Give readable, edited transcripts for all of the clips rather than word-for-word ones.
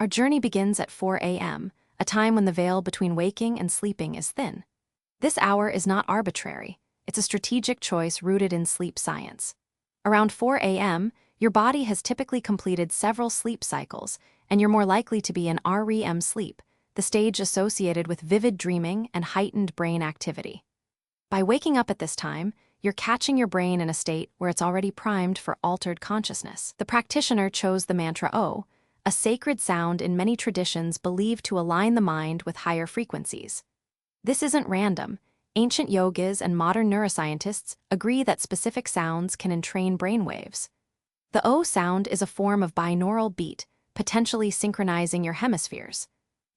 Our journey begins at 4 a.m., a time when the veil between waking and sleeping is thin. This hour is not arbitrary. It's a strategic choice rooted in sleep science. Around 4 a.m., your body has typically completed several sleep cycles, and you're more likely to be in REM sleep, the stage associated with vivid dreaming and heightened brain activity. By waking up at this time, you're catching your brain in a state where it's already primed for altered consciousness. The practitioner chose the mantra O, a sacred sound in many traditions believed to align the mind with higher frequencies. This isn't random. Ancient yogis and modern neuroscientists agree that specific sounds can entrain brainwaves. The O sound is a form of binaural beat, potentially synchronizing your hemispheres.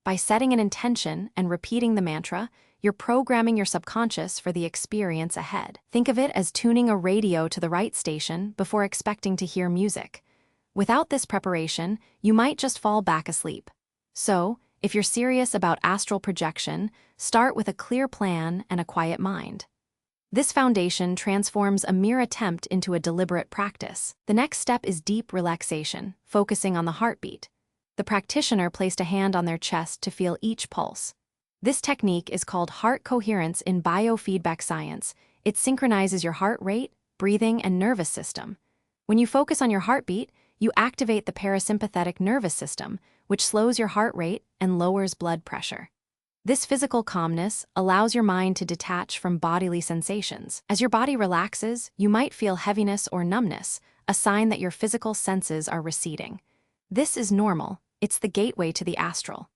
By setting an intention and repeating the mantra, you're programming your subconscious for the experience ahead. Think of it as tuning a radio to the right station before expecting to hear music. Without this preparation, you might just fall back asleep. So, if you're serious about astral projection, start with a clear plan and a quiet mind. This foundation transforms a mere attempt into a deliberate practice. The next step is deep relaxation, focusing on the heartbeat. The practitioner placed a hand on their chest to feel each pulse. This technique is called heart coherence in biofeedback science. It synchronizes your heart rate, breathing, and nervous system. When you focus on your heartbeat, you activate the parasympathetic nervous system, which slows your heart rate and lowers blood pressure. This physical calmness allows your mind to detach from bodily sensations. As your body relaxes, you might feel heaviness or numbness, a sign that your physical senses are receding. This is normal. It's the gateway to the astral.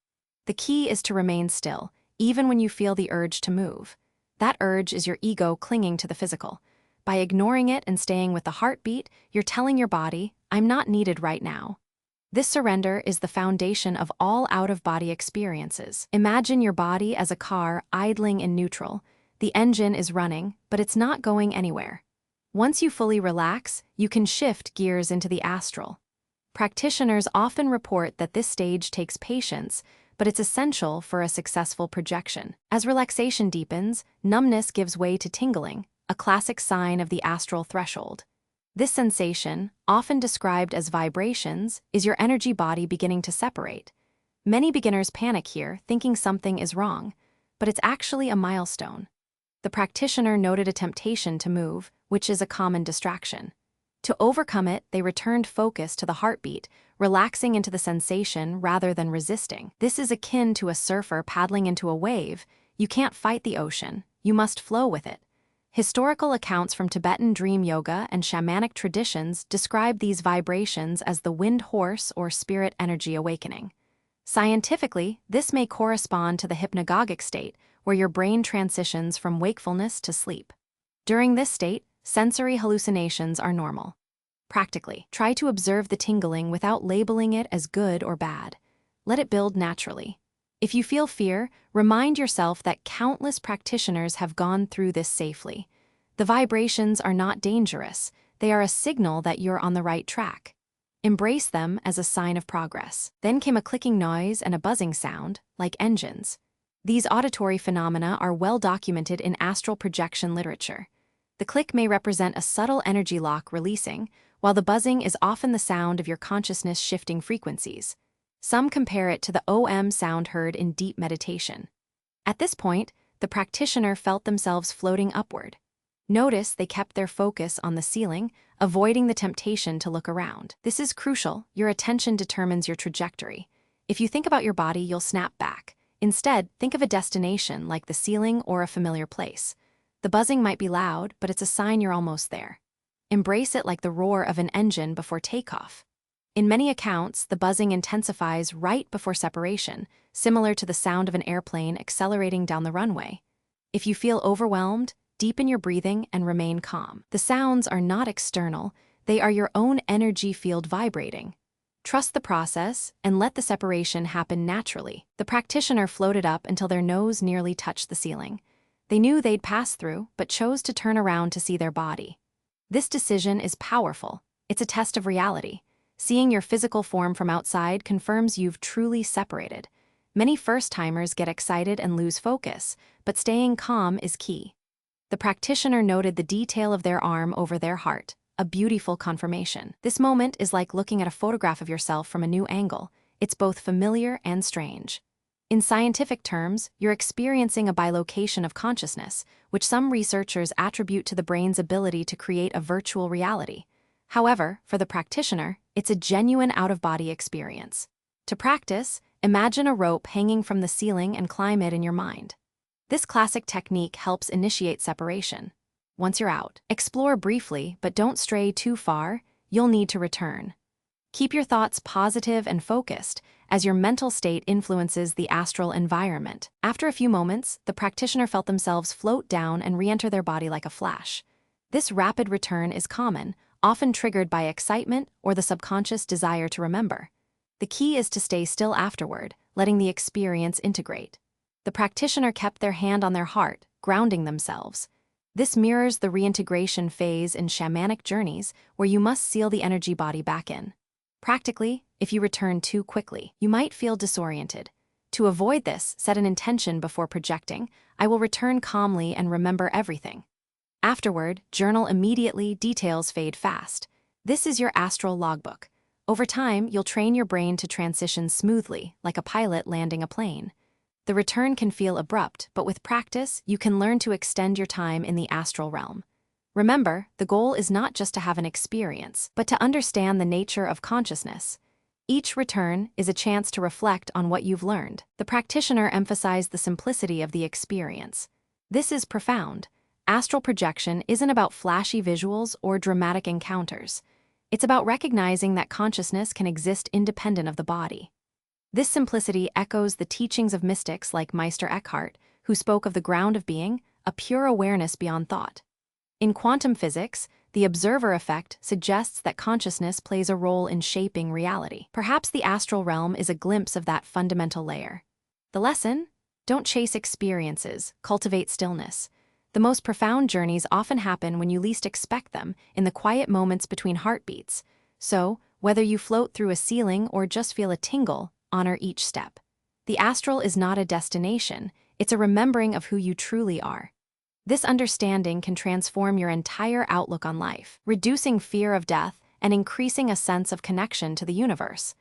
The key is to remain still, even when you feel the urge to move. That urge is your ego clinging to the physical. By ignoring it and staying with the heartbeat, you're telling your body, "I'm not needed right now." This surrender is the foundation of all out-of-body experiences. Imagine your body as a car idling in neutral. The engine is running, but it's not going anywhere. Once you fully relax, you can shift gears into the astral. Practitioners often report that this stage takes patience, but it's essential for a successful projection. As relaxation deepens, numbness gives way to tingling, a classic sign of the astral threshold. This sensation, often described as vibrations, is your energy body beginning to separate. Many beginners panic here, thinking something is wrong, but it's actually a milestone. The practitioner noted a temptation to move, which is a common distraction. To overcome it, they returned focus to the heartbeat, relaxing into the sensation rather than resisting. This is akin to a surfer paddling into a wave. You can't fight the ocean, you must flow with it. Historical accounts from Tibetan dream yoga and shamanic traditions describe these vibrations as the wind horse or spirit energy awakening. Scientifically, this may correspond to the hypnagogic state, where your brain transitions from wakefulness to sleep. During this state, sensory hallucinations are normal. Practically, try to observe the tingling without labeling it as good or bad. Let it build naturally. If you feel fear, remind yourself that countless practitioners have gone through this safely. The vibrations are not dangerous. They are a signal that you're on the right track. Embrace them as a sign of progress. Then came a clicking noise and a buzzing sound, like engines. These auditory phenomena are well documented in astral projection literature. The click may represent a subtle energy lock releasing, while the buzzing is often the sound of your consciousness shifting frequencies. Some compare it to the OM sound heard in deep meditation. At this point, the practitioner felt themselves floating upward. Notice they kept their focus on the ceiling, avoiding the temptation to look around. This is crucial. Your attention determines your trajectory. If you think about your body, you'll snap back. Instead, think of a destination like the ceiling or a familiar place. The buzzing might be loud, but it's a sign you're almost there. Embrace it like the roar of an engine before takeoff. In many accounts, the buzzing intensifies right before separation, similar to the sound of an airplane accelerating down the runway. If you feel overwhelmed, deepen your breathing and remain calm. The sounds are not external, they are your own energy field vibrating. Trust the process and let the separation happen naturally. The practitioner floated up until their nose nearly touched the ceiling. They knew they'd pass through, but chose to turn around to see their body. This decision is powerful. It's a test of reality. Seeing your physical form from outside confirms you've truly separated. Many first-timers get excited and lose focus, but staying calm is key. The practitioner noted the detail of their arm over their heart, a beautiful confirmation. This moment is like looking at a photograph of yourself from a new angle. it's both familiar and strange. In scientific terms, you're experiencing a bilocation of consciousness, which some researchers attribute to the brain's ability to create a virtual reality. However, for the practitioner, it's a genuine out-of-body experience. To practice, imagine a rope hanging from the ceiling and climb it in your mind. This classic technique helps initiate separation. Once you're out, explore briefly, but don't stray too far. You'll need to return. Keep your thoughts positive and focused, as your mental state influences the astral environment. After a few moments, the practitioner felt themselves float down and re-enter their body like a flash. This rapid return is common, often triggered by excitement or the subconscious desire to remember. The key is to stay still afterward, letting the experience integrate. The practitioner kept their hand on their heart, grounding themselves. This mirrors the reintegration phase in shamanic journeys, where you must seal the energy body back in. Practically, if you return too quickly, you might feel disoriented. To avoid this, set an intention before projecting. I will return calmly and remember everything. Afterward, journal immediately, details fade fast. This is your astral logbook. Over time, you'll train your brain to transition smoothly, like a pilot landing a plane. The return can feel abrupt, but with practice, you can learn to extend your time in the astral realm. Remember, the goal is not just to have an experience, but to understand the nature of consciousness. Each return is a chance to reflect on what you've learned. The practitioner emphasized the simplicity of the experience. This is profound. Astral projection isn't about flashy visuals or dramatic encounters. It's about recognizing that consciousness can exist independent of the body. This simplicity echoes the teachings of mystics like Meister Eckhart, who spoke of the ground of being, a pure awareness beyond thought. In quantum physics, the observer effect suggests that consciousness plays a role in shaping reality. Perhaps the astral realm is a glimpse of that fundamental layer. The lesson? Don't chase experiences, cultivate stillness. The most profound journeys often happen when you least expect them, in the quiet moments between heartbeats. So, whether you float through a ceiling or just feel a tingle, honor each step. The astral is not a destination, it's a remembering of who you truly are. This understanding can transform your entire outlook on life, reducing fear of death and increasing a sense of connection to the universe.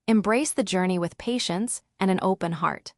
Embrace the journey with patience and an open heart.